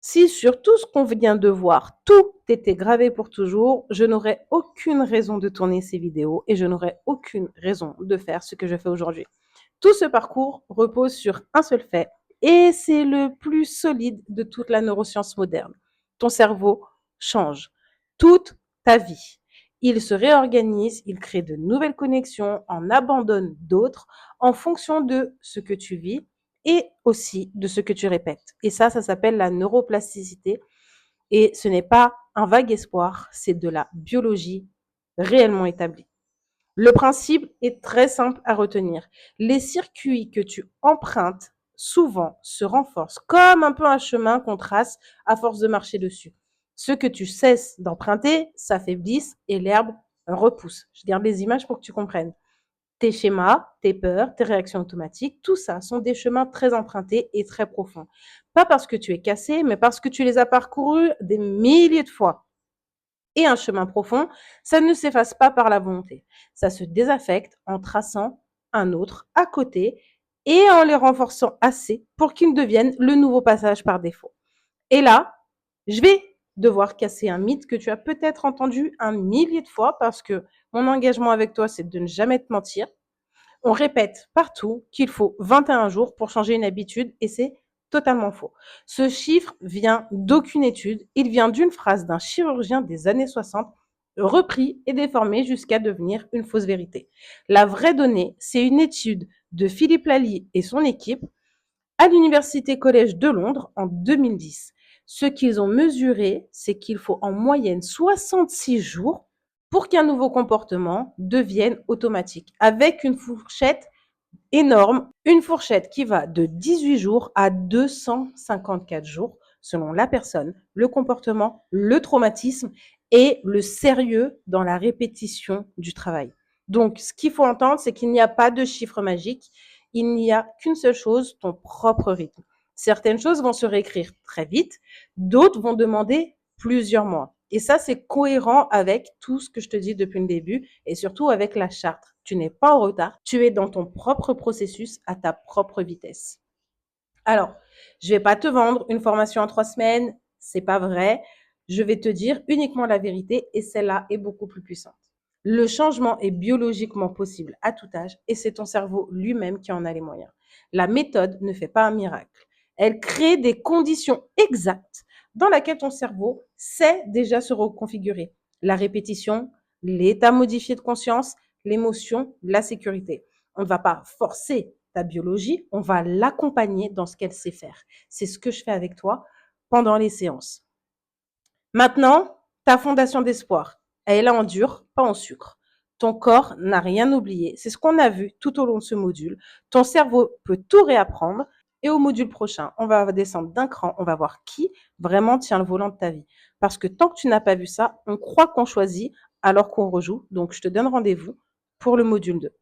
Si sur tout ce qu'on vient de voir, tout était gravé pour toujours, je n'aurais aucune raison de tourner ces vidéos et je n'aurais aucune raison de faire ce que je fais aujourd'hui. Tout ce parcours repose sur un seul fait et c'est le plus solide de toute la neuroscience moderne. Ton cerveau change toute ta vie. Il se réorganise, il crée de nouvelles connexions, en abandonne d'autres en fonction de ce que tu vis et aussi de ce que tu répètes. Et ça s'appelle la neuroplasticité. Et ce n'est pas un vague espoir, c'est de la biologie réellement établie. Le principe est très simple à retenir. Les circuits que tu empruntes souvent se renforcent comme un peu un chemin qu'on trace à force de marcher dessus. Ceux que tu cesses d'emprunter s'affaiblissent et l'herbe repousse. Je garde les images pour que tu comprennes. Tes schémas, tes peurs, tes réactions automatiques, tout ça sont des chemins très empruntés et très profonds. Pas parce que tu es cassé, mais parce que tu les as parcourus des milliers de fois. Et un chemin profond, ça ne s'efface pas par la volonté. Ça se désaffecte en traçant un autre à côté et en les renforçant assez pour qu'ils deviennent le nouveau passage par défaut. Et là, je vais devoir casser un mythe que tu as peut-être entendu un millier de fois parce que mon engagement avec toi, c'est de ne jamais te mentir. On répète partout qu'il faut 21 jours pour changer une habitude et c'est totalement faux. Ce chiffre vient d'aucune étude, il vient d'une phrase d'un chirurgien des années 60, repris et déformé jusqu'à devenir une fausse vérité. La vraie donnée, c'est une étude de Philippe Lally et son équipe à l'Université Collège de Londres en 2010. Ce qu'ils ont mesuré, c'est qu'il faut en moyenne 66 jours pour qu'un nouveau comportement devienne automatique, avec une fourchette énorme, une fourchette qui va de 18 jours à 254 jours, selon la personne, le comportement, le traumatisme et le sérieux dans la répétition du travail. Donc, ce qu'il faut entendre, c'est qu'il n'y a pas de chiffre magique, il n'y a qu'une seule chose, ton propre rythme. Certaines choses vont se réécrire très vite, d'autres vont demander plusieurs mois. Et ça, c'est cohérent avec tout ce que je te dis depuis le début et surtout avec la charte. Tu n'es pas en retard, tu es dans ton propre processus à ta propre vitesse. Alors, je vais pas te vendre une formation en 3 semaines, c'est pas vrai. Je vais te dire uniquement la vérité et celle-là est beaucoup plus puissante. Le changement est biologiquement possible à tout âge et c'est ton cerveau lui-même qui en a les moyens. La méthode ne fait pas un miracle. Elle crée des conditions exactes dans lesquelles ton cerveau sait déjà se reconfigurer. La répétition, l'état modifié de conscience, l'émotion, la sécurité. On ne va pas forcer ta biologie, on va l'accompagner dans ce qu'elle sait faire. C'est ce que je fais avec toi pendant les séances. Maintenant, ta fondation d'espoir, elle est là en dur, pas en sucre. Ton corps n'a rien oublié. C'est ce qu'on a vu tout au long de ce module. Ton cerveau peut tout réapprendre. Et au module prochain, on va descendre d'un cran. On va voir qui vraiment tient le volant de ta vie. Parce que tant que tu n'as pas vu ça, on croit qu'on choisit alors qu'on rejoue. Donc, je te donne rendez-vous pour le module 2.